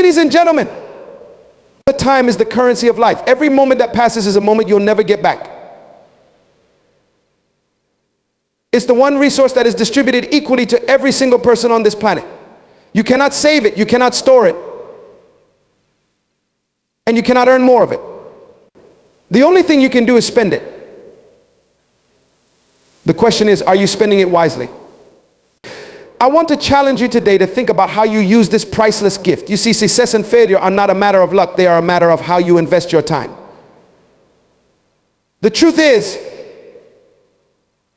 Ladies and gentlemen, time is the currency of life. Every moment that passes is a moment you'll never get back. It's the one resource that is distributed equally to every single person on this planet. You cannot save it, you cannot store it, and you cannot earn more of it. The only thing you can do is spend it. The question is, are you spending it wisely? I want to challenge you today to think about how you use this priceless gift. You see, success and failure are not a matter of luck, they are a matter of how you invest your time. The truth is,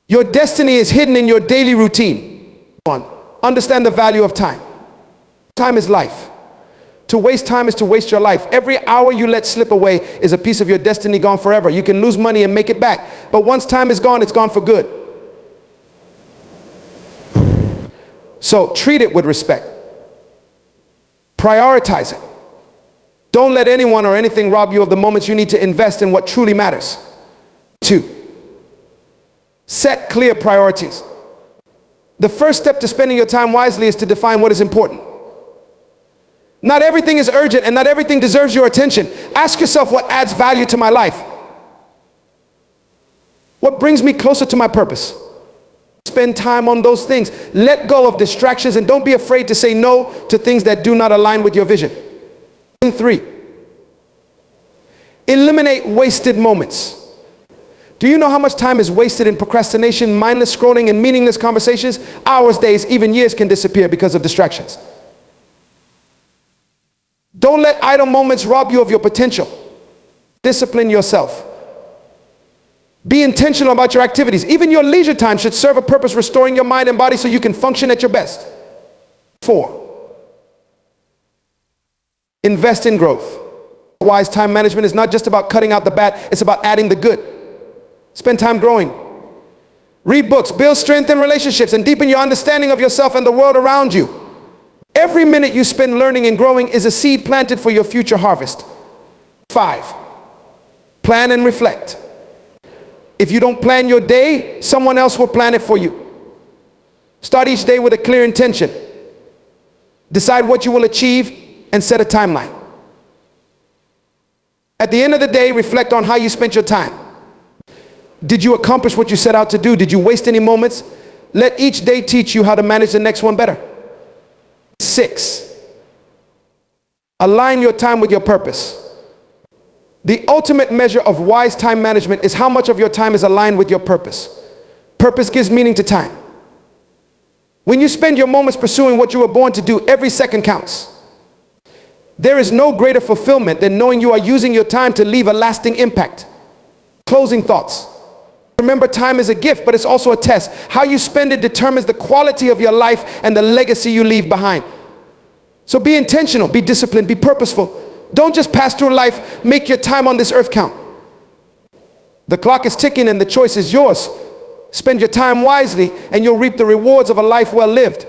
your destiny is hidden in your daily routine. Understand the value of time. Time is life. To waste time is to waste your life. Every hour you let slip away is a piece of your destiny gone forever. You can lose money and make it back, but once time is gone, it's gone for good. So treat it with respect. Prioritize it. Don't let anyone or anything rob you of the moments you need to invest in what truly matters. 2. Set clear priorities. The first step to spending your time wisely is to define what is important. Not everything is urgent and not everything deserves your attention. Ask yourself, what adds value to my life? What brings me closer to my purpose? Spend time on those things. Let go of distractions and don't be afraid to say no to things that do not align with your vision. 3. Eliminate wasted moments. Do you know how much time is wasted in procrastination, mindless scrolling, and meaningless conversations? Hours, days, even years can disappear because of distractions. Don't let idle moments rob you of your potential. Discipline yourself. Be intentional about your activities. Even your leisure time should serve a purpose, restoring your mind and body so you can function at your best. 4. Invest in growth. Wise time management is not just about cutting out the bad, it's about adding the good. Spend time growing. Read books, build strength in relationships, and deepen your understanding of yourself and the world around you. Every minute you spend learning and growing is a seed planted for your future harvest. 5. Plan and reflect. If you don't plan your day, someone else will plan it for you. Start each day with a clear intention. Decide what you will achieve and set a timeline. At the end of the day, reflect on how you spent your time. Did you accomplish what you set out to do? Did you waste any moments? Let each day teach you how to manage the next one better. 6. Align your time with your purpose. The ultimate measure of wise time management is how much of your time is aligned with your purpose. Purpose gives meaning to time. When you spend your moments pursuing what you were born to do, every second counts. There is no greater fulfillment than knowing you are using your time to leave a lasting impact. Closing thoughts. Remember, time is a gift, but it's also a test. How you spend it determines the quality of your life and the legacy you leave behind. So be intentional, be disciplined, be purposeful. Don't just pass through life, make your time on this earth count. The clock is ticking and the choice is yours. Spend your time wisely and you'll reap the rewards of a life well lived.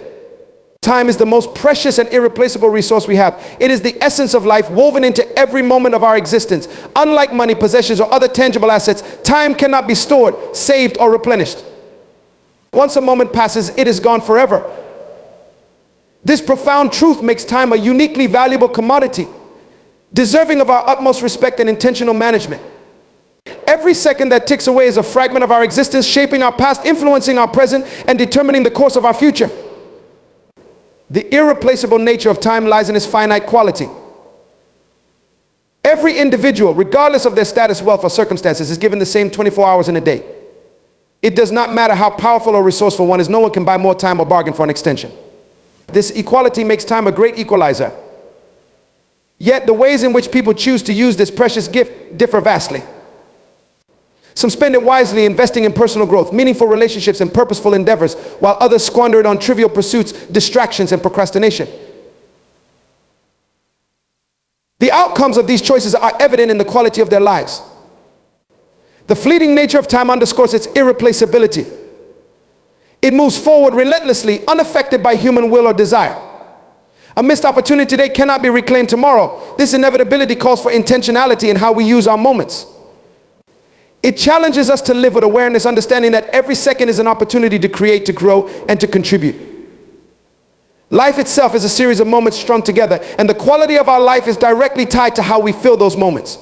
Time is the most precious and irreplaceable resource we have. It is the essence of life woven into every moment of our existence. Unlike money, possessions, or other tangible assets, time cannot be stored, saved, or replenished. Once a moment passes, it is gone forever. This profound truth makes time a uniquely valuable commodity, deserving of our utmost respect and intentional management. Every second that ticks away is a fragment of our existence, shaping our past, influencing our present, and determining the course of our future. The irreplaceable nature of time lies in its finite quality. Every individual, regardless of their status, wealth, or circumstances, is given the same 24 hours in a day. It does not matter how powerful or resourceful one is, no one can buy more time or bargain for an extension. This equality makes time a great equalizer. Yet the ways in which people choose to use this precious gift differ vastly. Some spend it wisely, investing in personal growth, meaningful relationships, and purposeful endeavors, while others squander it on trivial pursuits, distractions, and procrastination. The outcomes of these choices are evident in the quality of their lives. The fleeting nature of time underscores its irreplaceability. It moves forward relentlessly, unaffected by human will or desire. A missed opportunity today cannot be reclaimed tomorrow. This inevitability calls for intentionality in how we use our moments. It challenges us to live with awareness, understanding that every second is an opportunity to create, to grow, and to contribute. Life itself is a series of moments strung together, and the quality of our life is directly tied to how we fill those moments.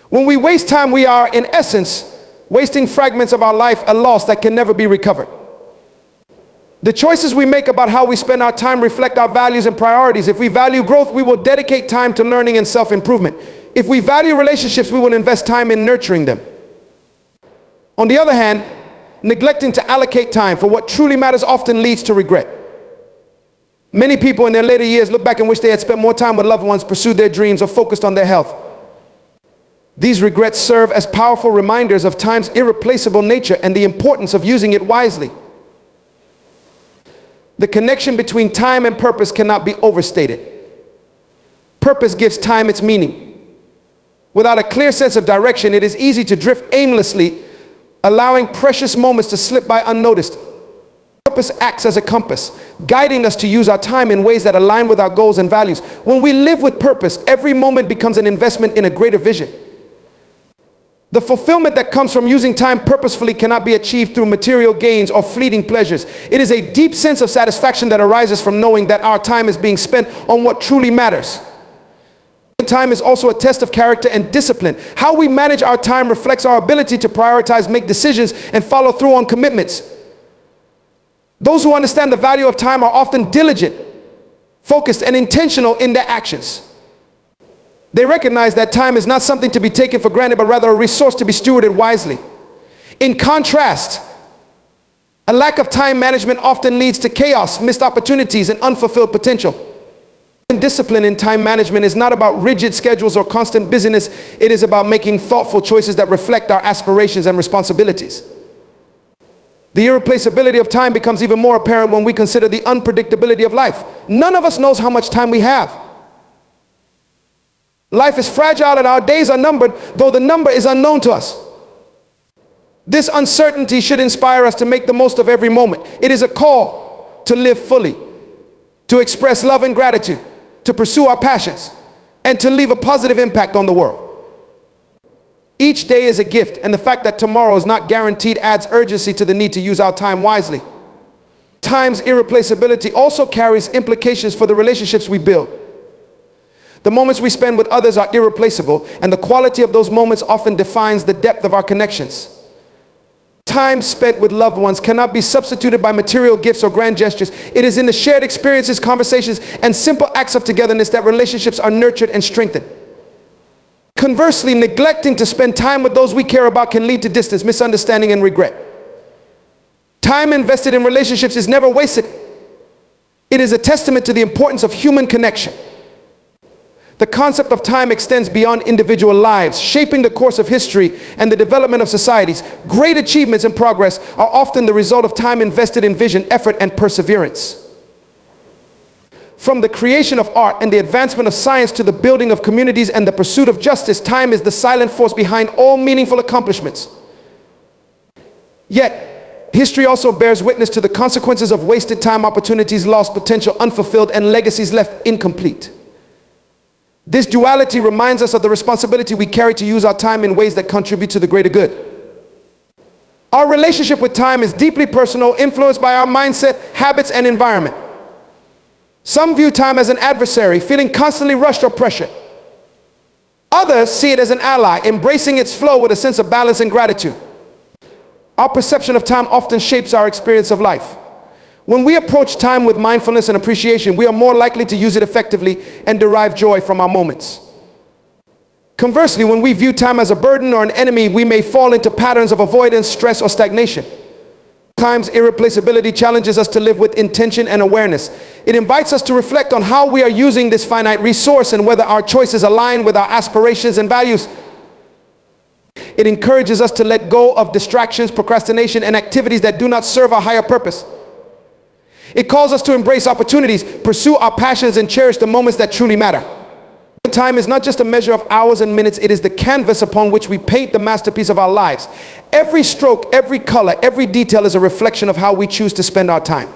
When we waste time, we are, in essence, wasting fragments of our life, a loss that can never be recovered. The choices we make about how we spend our time reflect our values and priorities. If we value growth, we will dedicate time to learning and self-improvement. If we value relationships, we will invest time in nurturing them. On the other hand, neglecting to allocate time for what truly matters often leads to regret. Many people in their later years look back and wish they had spent more time with loved ones, pursued their dreams, or focused on their health. These regrets serve as powerful reminders of time's irreplaceable nature and the importance of using it wisely. The connection between time and purpose cannot be overstated. Purpose gives time its meaning. Without a clear sense of direction, it is easy to drift aimlessly, allowing precious moments to slip by unnoticed. Purpose acts as a compass, guiding us to use our time in ways that align with our goals and values. When we live with purpose, every moment becomes an investment in a greater vision. The fulfillment that comes from using time purposefully cannot be achieved through material gains or fleeting pleasures. It is a deep sense of satisfaction that arises from knowing that our time is being spent on what truly matters. Time is also a test of character and discipline. How we manage our time reflects our ability to prioritize, make decisions, and follow through on commitments. Those who understand the value of time are often diligent, focused, and intentional in their actions. They recognize that time is not something to be taken for granted, but rather a resource to be stewarded wisely. In contrast, a lack of time management often leads to chaos, missed opportunities, and unfulfilled potential. Discipline in time management is not about rigid schedules or constant busyness. It is about making thoughtful choices that reflect our aspirations and responsibilities. The irreplaceability of time becomes even more apparent when we consider the unpredictability of life. None of us knows how much time we have. Life is fragile and our days are numbered, though the number is unknown to us. This uncertainty should inspire us to make the most of every moment. It is a call to live fully, to express love and gratitude, to pursue our passions, and to leave a positive impact on the world. Each day is a gift, and the fact that tomorrow is not guaranteed adds urgency to the need to use our time wisely. Time's irreplaceability also carries implications for the relationships we build. The moments we spend with others are irreplaceable, and the quality of those moments often defines the depth of our connections. Time spent with loved ones cannot be substituted by material gifts or grand gestures. It is in the shared experiences, conversations, and simple acts of togetherness that relationships are nurtured and strengthened. Conversely, neglecting to spend time with those we care about can lead to distance, misunderstanding, and regret. Time invested in relationships is never wasted. It is a testament to the importance of human connection. The concept of time extends beyond individual lives, shaping the course of history and the development of societies. Great achievements and progress are often the result of time invested in vision, effort, and perseverance. From the creation of art and the advancement of science to the building of communities and the pursuit of justice, time is the silent force behind all meaningful accomplishments. Yet, history also bears witness to the consequences of wasted time, opportunities lost, potential unfulfilled, and legacies left incomplete. This duality reminds us of the responsibility we carry to use our time in ways that contribute to the greater good. Our relationship with time is deeply personal, influenced by our mindset, habits, and environment. Some view time as an adversary, feeling constantly rushed or pressured. Others see it as an ally, embracing its flow with a sense of balance and gratitude. Our perception of time often shapes our experience of life. When we approach time with mindfulness and appreciation, we are more likely to use it effectively and derive joy from our moments. Conversely, when we view time as a burden or an enemy, we may fall into patterns of avoidance, stress, or stagnation. Time's irreplaceability challenges us to live with intention and awareness. It invites us to reflect on how we are using this finite resource and whether our choices align with our aspirations and values. It encourages us to let go of distractions, procrastination, and activities that do not serve our higher purpose. It calls us to embrace opportunities, pursue our passions, and cherish the moments that truly matter. Time is not just a measure of hours and minutes, it is the canvas upon which we paint the masterpiece of our lives. Every stroke, every color, every detail is a reflection of how we choose to spend our time.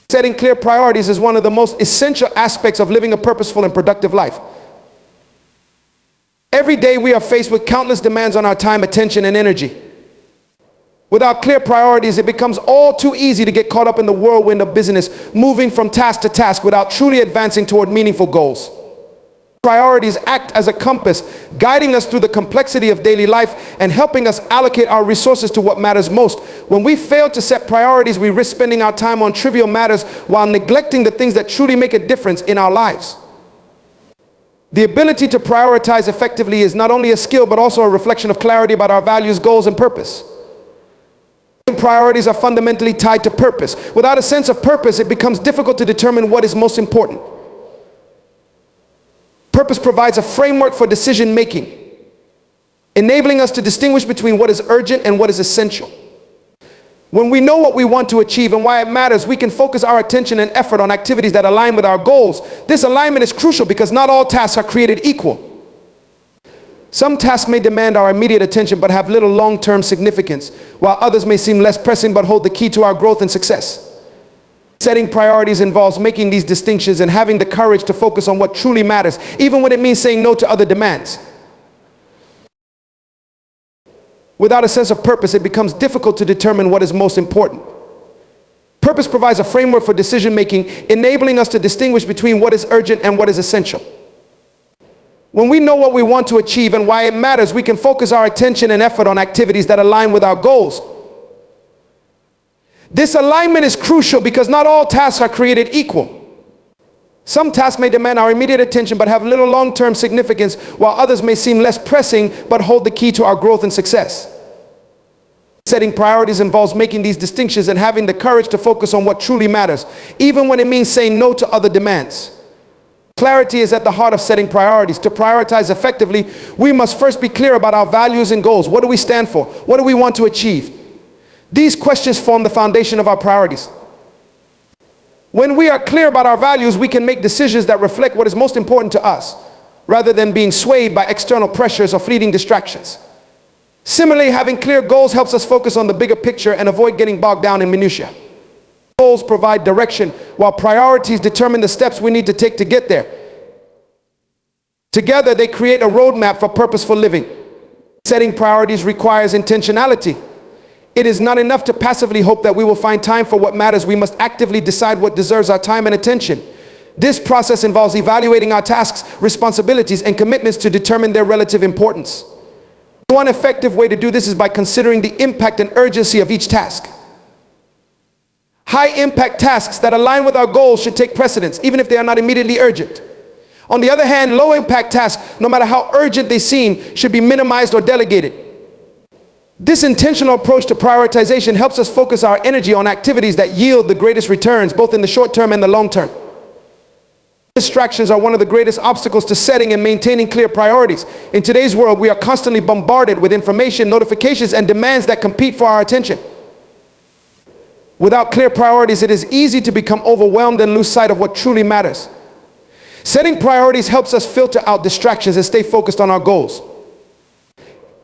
Setting clear priorities is one of the most essential aspects of living a purposeful and productive life. Every day we are faced with countless demands on our time, attention, and energy. Without clear priorities, it becomes all too easy to get caught up in the whirlwind of business, moving from task to task without truly advancing toward meaningful goals. Priorities act as a compass, guiding us through the complexity of daily life and helping us allocate our resources to what matters most. When we fail to set priorities, we risk spending our time on trivial matters while neglecting the things that truly make a difference in our lives. The ability to prioritize effectively is not only a skill, but also a reflection of clarity about our values, goals, and purpose. Priorities are fundamentally tied to purpose. Without a sense of purpose, it becomes difficult to determine what is most important. Purpose provides a framework for decision making, enabling us to distinguish between what is urgent and what is essential. When we know what we want to achieve and why it matters, we can focus our attention and effort on activities that align with our goals. This alignment is crucial because not all tasks are created equal. Some tasks may demand our immediate attention but have little long-term significance, while others may seem less pressing but hold the key to our growth and success. Setting priorities involves making these distinctions and having the courage to focus on what truly matters, even when it means saying no to other demands. Without a sense of purpose, it becomes difficult to determine what is most important. Purpose provides a framework for decision making, enabling us to distinguish between what is urgent and what is essential. When we know what we want to achieve and why it matters, we can focus our attention and effort on activities that align with our goals. This alignment is crucial because not all tasks are created equal. Some tasks may demand our immediate attention but have little long-term significance, while others may seem less pressing but hold the key to our growth and success. Setting priorities involves making these distinctions and having the courage to focus on what truly matters, even when it means saying no to other demands. Clarity is at the heart of setting priorities. To prioritize effectively, we must first be clear about our values and goals. What do we stand for? What do we want to achieve? These questions form the foundation of our priorities. When we are clear about our values, we can make decisions that reflect what is most important to us, rather than being swayed by external pressures or fleeting distractions. Similarly, having clear goals helps us focus on the bigger picture and avoid getting bogged down in minutiae. Goals provide direction, while priorities determine the steps we need to take to get there. Together, they create a roadmap for purposeful living. Setting priorities requires intentionality. It is not enough to passively hope that we will find time for what matters. We must actively decide what deserves our time and attention. This process involves evaluating our tasks, responsibilities, and commitments to determine their relative importance. One effective way to do this is by considering the impact and urgency of each task. High-impact tasks that align with our goals should take precedence, even if they are not immediately urgent. On the other hand, low-impact tasks, no matter how urgent they seem, should be minimized or delegated. This intentional approach to prioritization helps us focus our energy on activities that yield the greatest returns, both in the short term and the long term. Distractions are one of the greatest obstacles to setting and maintaining clear priorities. In today's world, we are constantly bombarded with information, notifications, and demands that compete for our attention. Without clear priorities, it is easy to become overwhelmed and lose sight of what truly matters. Setting priorities helps us filter out distractions and stay focused on our goals.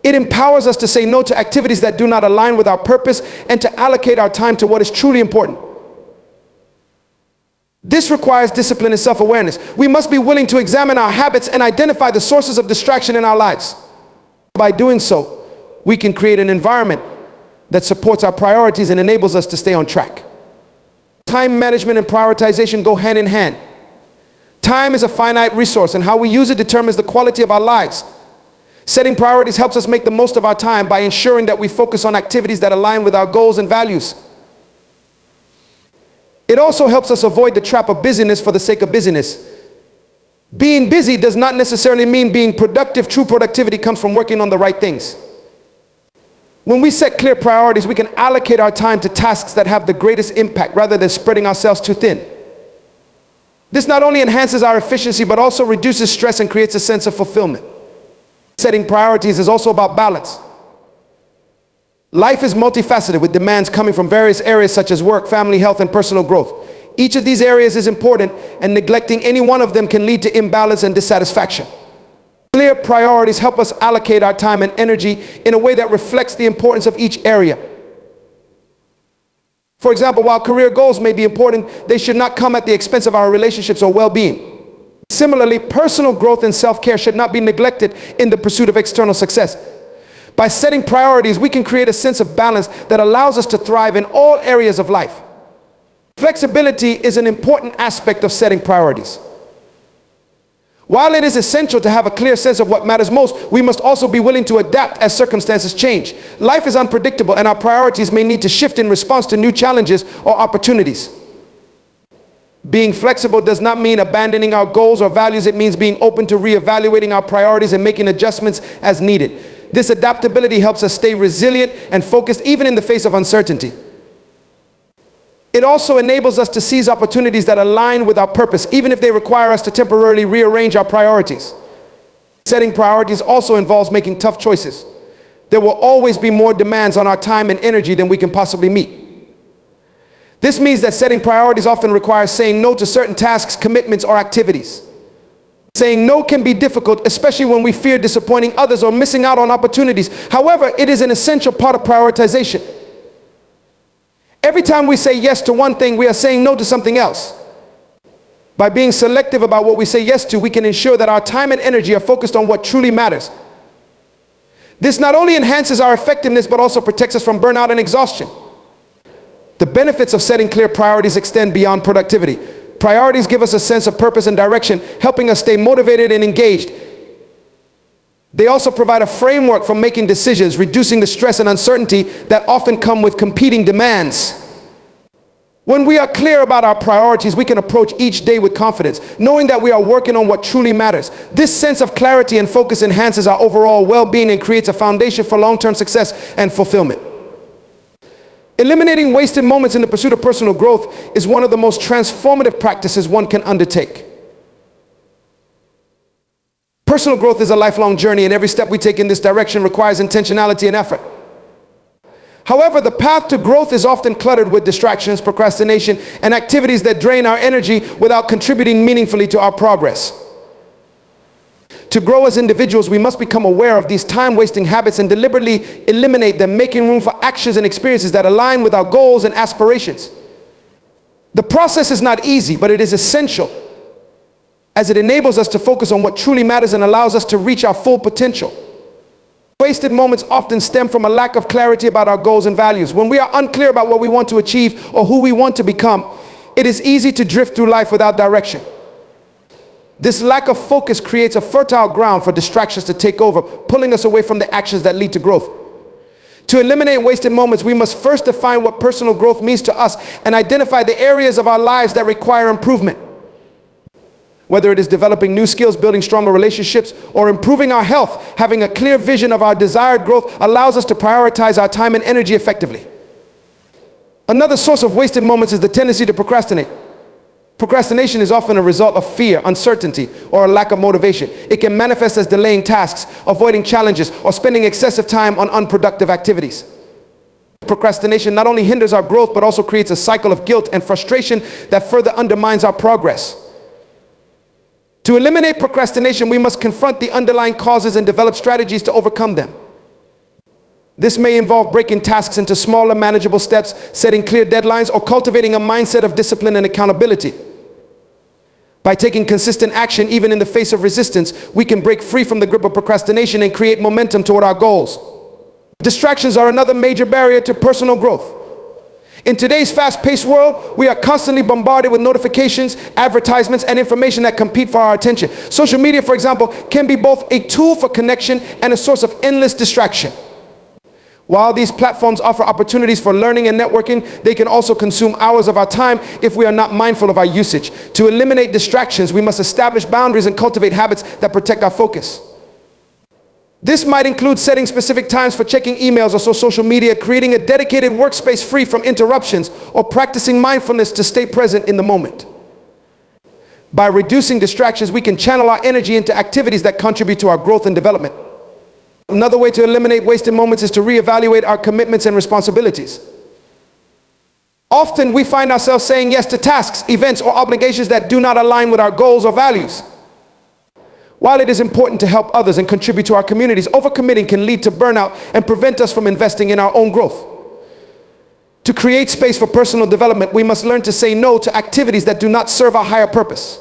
It empowers us to say no to activities that do not align with our purpose and to allocate our time to what is truly important. This requires discipline and self-awareness. We must be willing to examine our habits and identify the sources of distraction in our lives. By doing so, we can create an environment that supports our priorities and enables us to stay on track. Time management and prioritization go hand in hand. Time is a finite resource, and how we use it determines the quality of our lives. Setting priorities helps us make the most of our time by ensuring that we focus on activities that align with our goals and values. It also helps us avoid the trap of busyness for the sake of busyness. Being busy does not necessarily mean being productive. True productivity comes from working on the right things. When we set clear priorities, we can allocate our time to tasks that have the greatest impact rather than spreading ourselves too thin. This not only enhances our efficiency, but also reduces stress and creates a sense of fulfillment. Setting priorities is also about balance. Life is multifaceted, with demands coming from various areas such as work, family, health, and personal growth. Each of these areas is important, and neglecting any one of them can lead to imbalance and dissatisfaction. Clear priorities help us allocate our time and energy in a way that reflects the importance of each area. For example, while career goals may be important, they should not come at the expense of our relationships or well-being. Similarly, personal growth and self-care should not be neglected in the pursuit of external success. By setting priorities, we can create a sense of balance that allows us to thrive in all areas of life. Flexibility is an important aspect of setting priorities. While it is essential to have a clear sense of what matters most, we must also be willing to adapt as circumstances change. Life is unpredictable, and our priorities may need to shift in response to new challenges or opportunities. Being flexible does not mean abandoning our goals or values. It means being open to reevaluating our priorities and making adjustments as needed. This adaptability helps us stay resilient and focused even in the face of uncertainty. It also enables us to seize opportunities that align with our purpose, even if they require us to temporarily rearrange our priorities. Setting priorities also involves making tough choices. There will always be more demands on our time and energy than we can possibly meet. This means that setting priorities often requires saying no to certain tasks, commitments, or activities. Saying no can be difficult, especially when we fear disappointing others or missing out on opportunities. However, it is an essential part of prioritization. Every time we say yes to one thing, we are saying no to something else. By being selective about what we say yes to, we can ensure that our time and energy are focused on what truly matters. This not only enhances our effectiveness, but also protects us from burnout and exhaustion. The benefits of setting clear priorities extend beyond productivity. Priorities give us a sense of purpose and direction, helping us stay motivated and engaged. They also provide a framework for making decisions, reducing the stress and uncertainty that often come with competing demands. When we are clear about our priorities, we can approach each day with confidence, knowing that we are working on what truly matters. This sense of clarity and focus enhances our overall well-being and creates a foundation for long-term success and fulfillment. Eliminating wasted moments in the pursuit of personal growth is one of the most transformative practices one can undertake. Personal growth is a lifelong journey, and every step we take in this direction requires intentionality and effort. However, the path to growth is often cluttered with distractions, procrastination, and activities that drain our energy without contributing meaningfully to our progress. To grow as individuals, we must become aware of these time-wasting habits and deliberately eliminate them, making room for actions and experiences that align with our goals and aspirations. The process is not easy, but it is essential, as it enables us to focus on what truly matters and allows us to reach our full potential. Wasted moments often stem from a lack of clarity about our goals and values. When we are unclear about what we want to achieve or who we want to become, it is easy to drift through life without direction. This lack of focus creates a fertile ground for distractions to take over, pulling us away from the actions that lead to growth. To eliminate wasted moments, we must first define what personal growth means to us and identify the areas of our lives that require improvement. Whether it is developing new skills, building stronger relationships, or improving our health, having a clear vision of our desired growth allows us to prioritize our time and energy effectively. Another source of wasted moments is the tendency to procrastinate. Procrastination is often a result of fear, uncertainty, or a lack of motivation. It can manifest as delaying tasks, avoiding challenges, or spending excessive time on unproductive activities. Procrastination not only hinders our growth, but also creates a cycle of guilt and frustration that further undermines our progress. To eliminate procrastination, we must confront the underlying causes and develop strategies to overcome them. This may involve breaking tasks into smaller, manageable steps, setting clear deadlines, or cultivating a mindset of discipline and accountability. By taking consistent action, even in the face of resistance, we can break free from the grip of procrastination and create momentum toward our goals. Distractions are another major barrier to personal growth. In today's fast-paced world, we are constantly bombarded with notifications, advertisements, and information that compete for our attention. Social media, for example, can be both a tool for connection and a source of endless distraction. While these platforms offer opportunities for learning and networking, they can also consume hours of our time if we are not mindful of our usage. To eliminate distractions, we must establish boundaries and cultivate habits that protect our focus. This might include setting specific times for checking emails or social media, creating a dedicated workspace free from interruptions, or practicing mindfulness to stay present in the moment. By reducing distractions, we can channel our energy into activities that contribute to our growth and development. Another way to eliminate wasted moments is to reevaluate our commitments and responsibilities. Often we find ourselves saying yes to tasks, events, or obligations that do not align with our goals or values. While it is important to help others and contribute to our communities, overcommitting can lead to burnout and prevent us from investing in our own growth. To create space for personal development, we must learn to say no to activities that do not serve our higher purpose.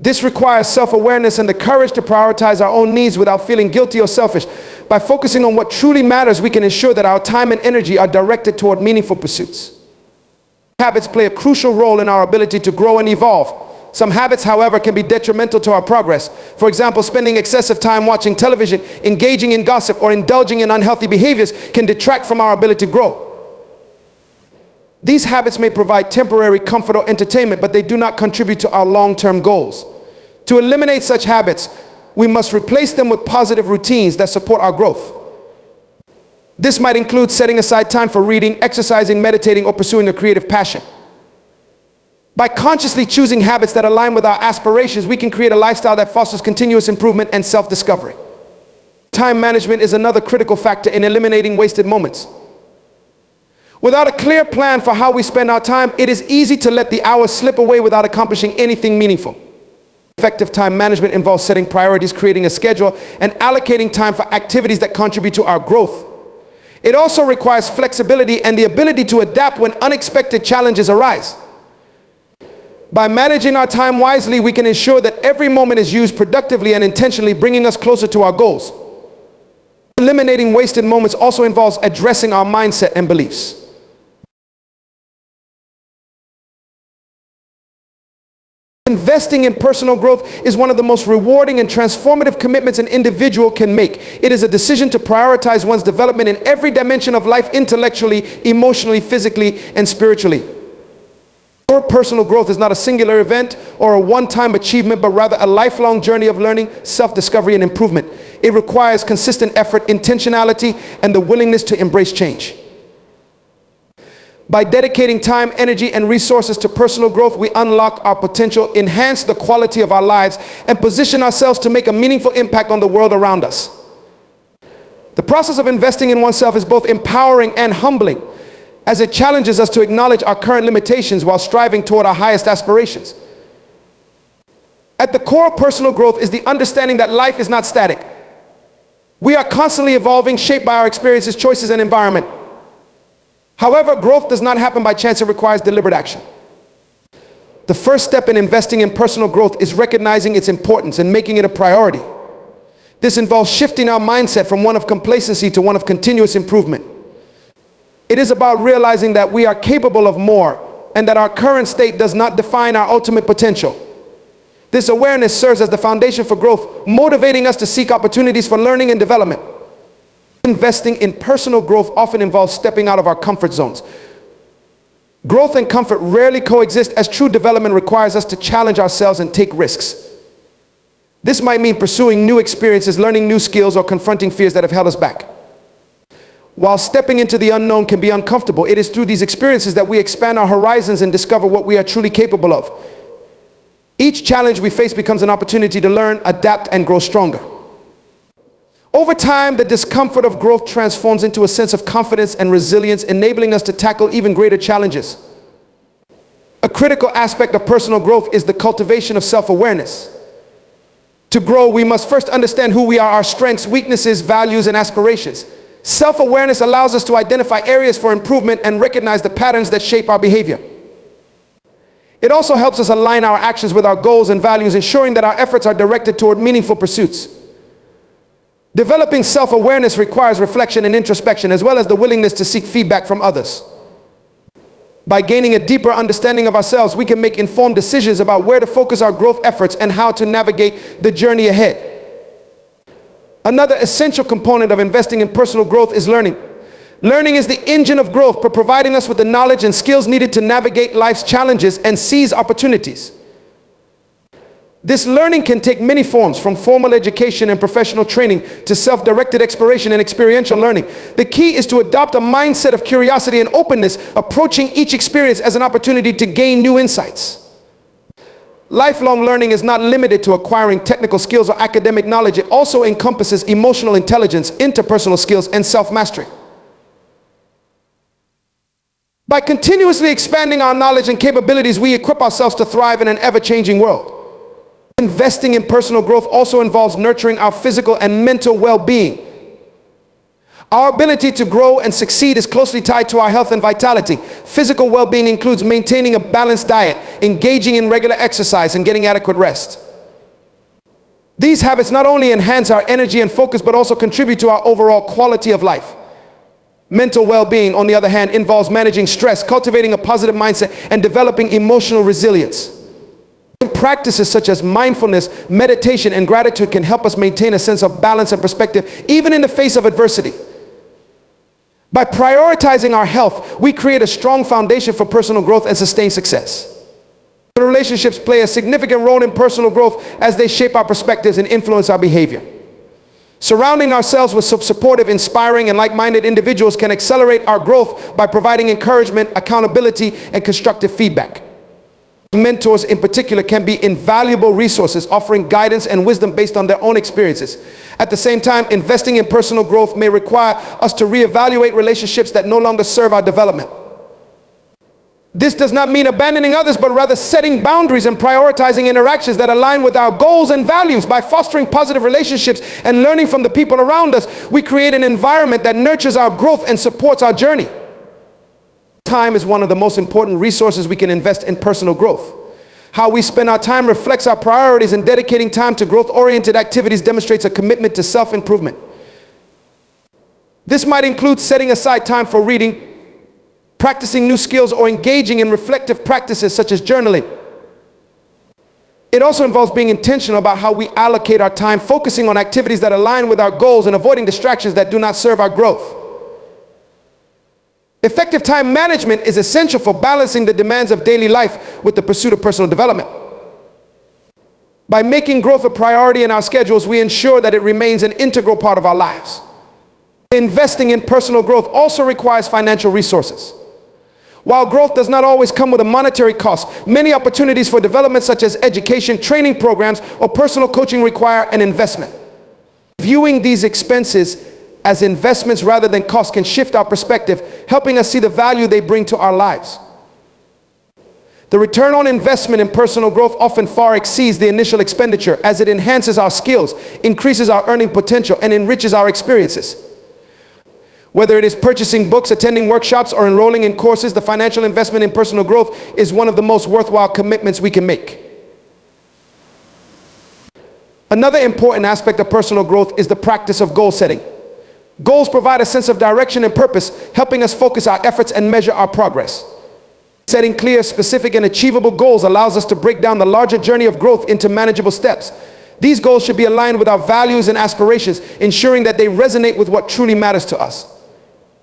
This requires self-awareness and the courage to prioritize our own needs without feeling guilty or selfish. By focusing on what truly matters, we can ensure that our time and energy are directed toward meaningful pursuits. Habits play a crucial role in our ability to grow and evolve. Some habits, however, can be detrimental to our progress. For example, spending excessive time watching television, engaging in gossip, or indulging in unhealthy behaviors can detract from our ability to grow. These habits may provide temporary comfort or entertainment, but they do not contribute to our long-term goals. To eliminate such habits, we must replace them with positive routines that support our growth. This might include setting aside time for reading, exercising, meditating, or pursuing a creative passion. By consciously choosing habits that align with our aspirations, we can create a lifestyle that fosters continuous improvement and self-discovery. Time management is another critical factor in eliminating wasted moments. Without a clear plan for how we spend our time, it is easy to let the hours slip away without accomplishing anything meaningful. Effective time management involves setting priorities, creating a schedule, and allocating time for activities that contribute to our growth. It also requires flexibility and the ability to adapt when unexpected challenges arise. By managing our time wisely, we can ensure that every moment is used productively and intentionally, bringing us closer to our goals. Eliminating wasted moments also involves addressing our mindset and beliefs. Investing in personal growth is one of the most rewarding and transformative commitments an individual can make. It is a decision to prioritize one's development in every dimension of life, intellectually, emotionally, physically, and spiritually. Our personal growth is not a singular event or a one-time achievement, but rather a lifelong journey of learning, self-discovery, and improvement. It requires consistent effort, intentionality, and the willingness to embrace change. By dedicating time, energy, and resources to personal growth, we unlock our potential, enhance the quality of our lives, and position ourselves to make a meaningful impact on the world around us. The process of investing in oneself is both empowering and humbling, as it challenges us to acknowledge our current limitations while striving toward our highest aspirations. At the core of personal growth is the understanding that life is not static. We are constantly evolving, shaped by our experiences, choices, and environment. However, growth does not happen by chance. It requires deliberate action. The first step in investing in personal growth is recognizing its importance and making it a priority. This involves shifting our mindset from one of complacency to one of continuous improvement. It is about realizing that we are capable of more and that our current state does not define our ultimate potential. This awareness serves as the foundation for growth, motivating us to seek opportunities for learning and development. Investing in personal growth often involves stepping out of our comfort zones. Growth and comfort rarely coexist, as true development requires us to challenge ourselves and take risks. This might mean pursuing new experiences, learning new skills, or confronting fears that have held us back. While stepping into the unknown can be uncomfortable, it is through these experiences that we expand our horizons and discover what we are truly capable of. Each challenge we face becomes an opportunity to learn, adapt, and grow stronger. Over time, the discomfort of growth transforms into a sense of confidence and resilience, enabling us to tackle even greater challenges. A critical aspect of personal growth is the cultivation of self-awareness. To grow, we must first understand who we are, our strengths, weaknesses, values, and aspirations. Self-awareness allows us to identify areas for improvement and recognize the patterns that shape our behavior. It also helps us align our actions with our goals and values, ensuring that our efforts are directed toward meaningful pursuits. Developing self-awareness requires reflection and introspection, as well as the willingness to seek feedback from others. By gaining a deeper understanding of ourselves, we can make informed decisions about where to focus our growth efforts and how to navigate the journey ahead. Another essential component of investing in personal growth is learning. Learning is the engine of growth, providing us with the knowledge and skills needed to navigate life's challenges and seize opportunities. This learning can take many forms, from formal education and professional training to self-directed exploration and experiential learning. The key is to adopt a mindset of curiosity and openness, approaching each experience as an opportunity to gain new insights. Lifelong learning is not limited to acquiring technical skills or academic knowledge. It also encompasses emotional intelligence, interpersonal skills, and self-mastery. By continuously expanding our knowledge and capabilities, we equip ourselves to thrive in an ever-changing world. Investing in personal growth also involves nurturing our physical and mental well-being. Our ability to grow and succeed is closely tied to our health and vitality. Physical well-being includes maintaining a balanced diet, engaging in regular exercise, and getting adequate rest. These habits not only enhance our energy and focus, but also contribute to our overall quality of life. Mental well-being, on the other hand, involves managing stress, cultivating a positive mindset, and developing emotional resilience. Practices such as mindfulness, meditation, and gratitude can help us maintain a sense of balance and perspective, even in the face of adversity. By prioritizing our health, we create a strong foundation for personal growth and sustained success. Relationships play a significant role in personal growth as they shape our perspectives and influence our behavior. Surrounding ourselves with supportive, inspiring, and like-minded individuals can accelerate our growth by providing encouragement, accountability, and constructive feedback. Mentors in particular can be invaluable resources, offering guidance and wisdom based on their own experiences. At the same time, investing in personal growth may require us to reevaluate relationships that no longer serve our development. This does not mean abandoning others, but rather setting boundaries and prioritizing interactions that align with our goals and values. By fostering positive relationships and learning from the people around us, we create an environment that nurtures our growth and supports our journey. Time is one of the most important resources we can invest in personal growth. How we spend our time reflects our priorities, and dedicating time to growth-oriented activities demonstrates a commitment to self-improvement. This might include setting aside time for reading, practicing new skills, or engaging in reflective practices such as journaling. It also involves being intentional about how we allocate our time, focusing on activities that align with our goals and avoiding distractions that do not serve our growth. Effective time management is essential for balancing the demands of daily life with the pursuit of personal development. By making growth a priority in our schedules, we ensure that it remains an integral part of our lives. Investing in personal growth also requires financial resources. While growth does not always come with a monetary cost, many opportunities for development such as education, training programs, or personal coaching require an investment. Viewing these expenses as investments rather than costs can shift our perspective, helping us see the value they bring to our lives. The return on investment in personal growth often far exceeds the initial expenditure, as it enhances our skills, increases our earning potential, and enriches our experiences. Whether it is purchasing books, attending workshops, or enrolling in courses, the financial investment in personal growth is one of the most worthwhile commitments we can make. Another important aspect of personal growth is the practice of goal setting. Goals provide a sense of direction and purpose, helping us focus our efforts and measure our progress. Setting clear, specific, and achievable goals allows us to break down the larger journey of growth into manageable steps. These goals should be aligned with our values and aspirations, ensuring that they resonate with what truly matters to us.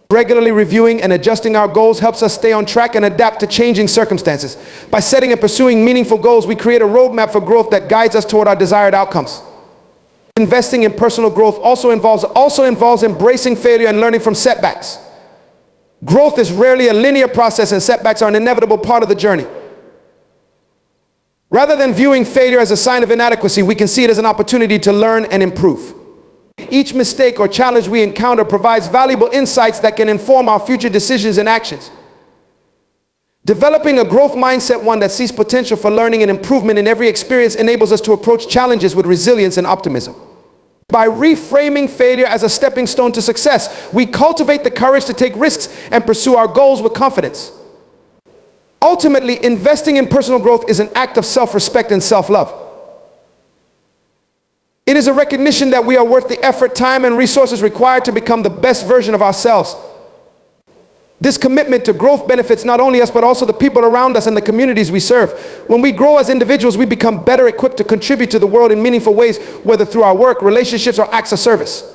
Regularly reviewing and adjusting our goals helps us stay on track and adapt to changing circumstances. By setting and pursuing meaningful goals, we create a roadmap for growth that guides us toward our desired outcomes. Investing in personal growth also involves embracing failure and learning from setbacks. Growth is rarely a linear process, and setbacks are an inevitable part of the journey. Rather than viewing failure as a sign of inadequacy, we can see it as an opportunity to learn and improve. Each mistake or challenge we encounter provides valuable insights that can inform our future decisions and actions. Developing a growth mindset, one that sees potential for learning and improvement in every experience, enables us to approach challenges with resilience and optimism. By reframing failure as a stepping stone to success, we cultivate the courage to take risks and pursue our goals with confidence. Ultimately, investing in personal growth is an act of self-respect and self-love. It is a recognition that we are worth the effort, time, and resources required to become the best version of ourselves. This commitment to growth benefits not only us, but also the people around us and the communities we serve. When we grow as individuals, we become better equipped to contribute to the world in meaningful ways, whether through our work, relationships, or acts of service.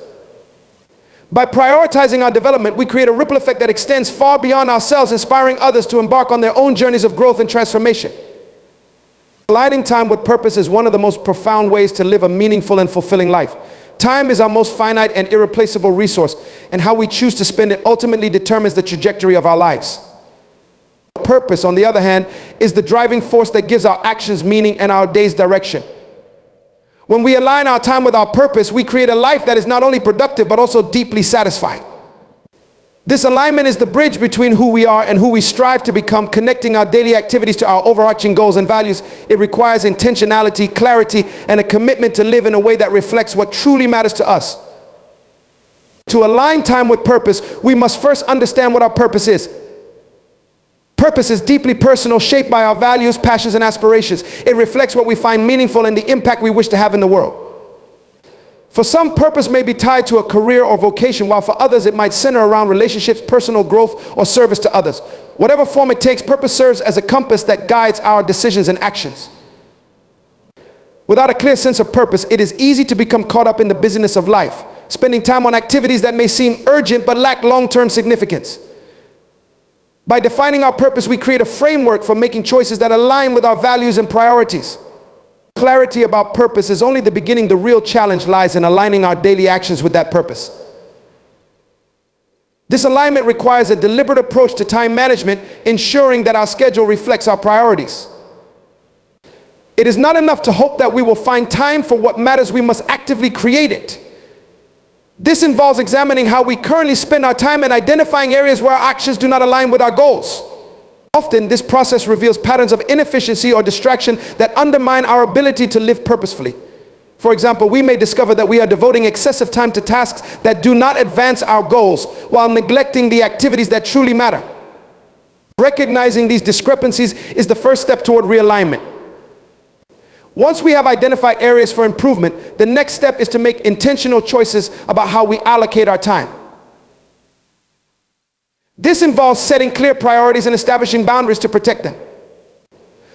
By prioritizing our development, we create a ripple effect that extends far beyond ourselves, inspiring others to embark on their own journeys of growth and transformation. Aligning time with purpose is one of the most profound ways to live a meaningful and fulfilling life. Time is our most finite and irreplaceable resource, and how we choose to spend it ultimately determines the trajectory of our lives. Purpose, on the other hand, is the driving force that gives our actions meaning and our days direction. When we align our time with our purpose, we create a life that is not only productive but also deeply satisfying. This alignment is the bridge between who we are and who we strive to become, connecting our daily activities to our overarching goals and values. It requires intentionality, clarity, and a commitment to live in a way that reflects what truly matters to us. To align time with purpose, we must first understand what our purpose is. Purpose is deeply personal, shaped by our values, passions, and aspirations. It reflects what we find meaningful and the impact we wish to have in the world. For some, purpose may be tied to a career or vocation, while for others it might center around relationships, personal growth, or service to others. Whatever form it takes, purpose serves as a compass that guides our decisions and actions. Without a clear sense of purpose, it is easy to become caught up in the busyness of life, spending time on activities that may seem urgent but lack long-term significance. By defining our purpose, we create a framework for making choices that align with our values and priorities. Clarity about purpose is only the beginning. The real challenge lies in aligning our daily actions with that purpose. This alignment requires a deliberate approach to time management, ensuring that our schedule reflects our priorities. It is not enough to hope that we will find time for what matters. We must actively create it. This involves examining how we currently spend our time and identifying areas where our actions do not align with our goals. Often, this process reveals patterns of inefficiency or distraction that undermine our ability to live purposefully. For example, we may discover that we are devoting excessive time to tasks that do not advance our goals, while neglecting the activities that truly matter. Recognizing these discrepancies is the first step toward realignment. Once we have identified areas for improvement, the next step is to make intentional choices about how we allocate our time. This involves setting clear priorities and establishing boundaries to protect them.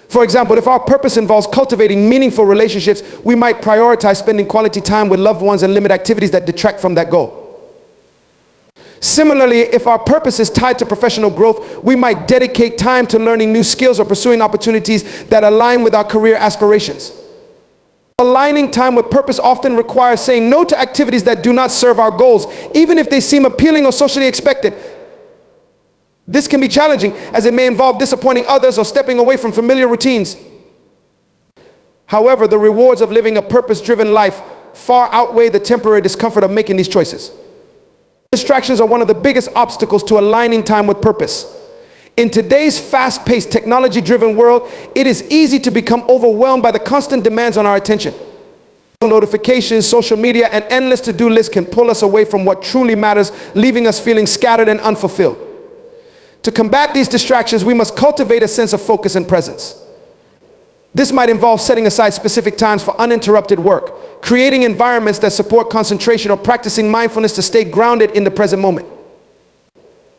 For example, if our purpose involves cultivating meaningful relationships, we might prioritize spending quality time with loved ones and limit activities that detract from that goal. Similarly, if our purpose is tied to professional growth, we might dedicate time to learning new skills or pursuing opportunities that align with our career aspirations. Aligning time with purpose often requires saying no to activities that do not serve our goals, even if they seem appealing or socially expected. This can be challenging, as it may involve disappointing others or stepping away from familiar routines. However, the rewards of living a purpose-driven life far outweigh the temporary discomfort of making these choices. Distractions are one of the biggest obstacles to aligning time with purpose. In today's fast-paced, technology-driven world, it is easy to become overwhelmed by the constant demands on our attention. Notifications, social media, and endless to-do lists can pull us away from what truly matters, leaving us feeling scattered and unfulfilled. To combat these distractions, we must cultivate a sense of focus and presence. This might involve setting aside specific times for uninterrupted work, creating environments that support concentration, or practicing mindfulness to stay grounded in the present moment.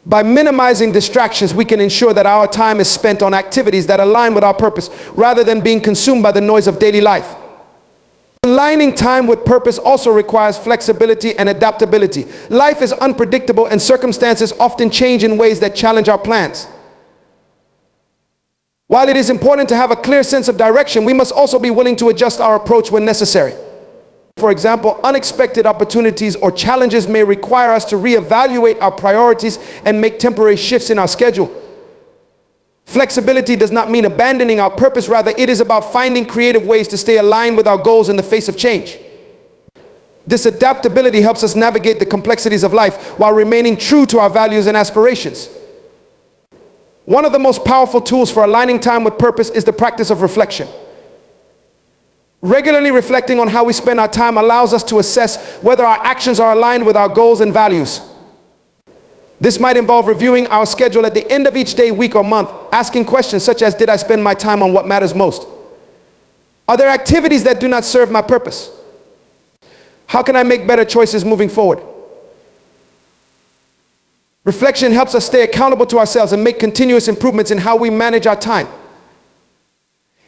By minimizing distractions, we can ensure that our time is spent on activities that align with our purpose, rather than being consumed by the noise of daily life. Aligning time with purpose also requires flexibility and adaptability. Life is unpredictable, and circumstances often change in ways that challenge our plans. While it is important to have a clear sense of direction, we must also be willing to adjust our approach when necessary. For example, unexpected opportunities or challenges may require us to reevaluate our priorities and make temporary shifts in our schedule. Flexibility does not mean abandoning our purpose. Rather, it is about finding creative ways to stay aligned with our goals in the face of change. This adaptability helps us navigate the complexities of life while remaining true to our values and aspirations. One of the most powerful tools for aligning time with purpose is the practice of reflection. Regularly reflecting on how we spend our time allows us to assess whether our actions are aligned with our goals and values. This might involve reviewing our schedule at the end of each day, week, or month, asking questions such as, did I spend my time on what matters most? Are there activities that do not serve my purpose? How can I make better choices moving forward? Reflection helps us stay accountable to ourselves and make continuous improvements in how we manage our time.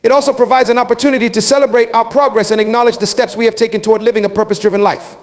It also provides an opportunity to celebrate our progress and acknowledge the steps we have taken toward living a purpose-driven life.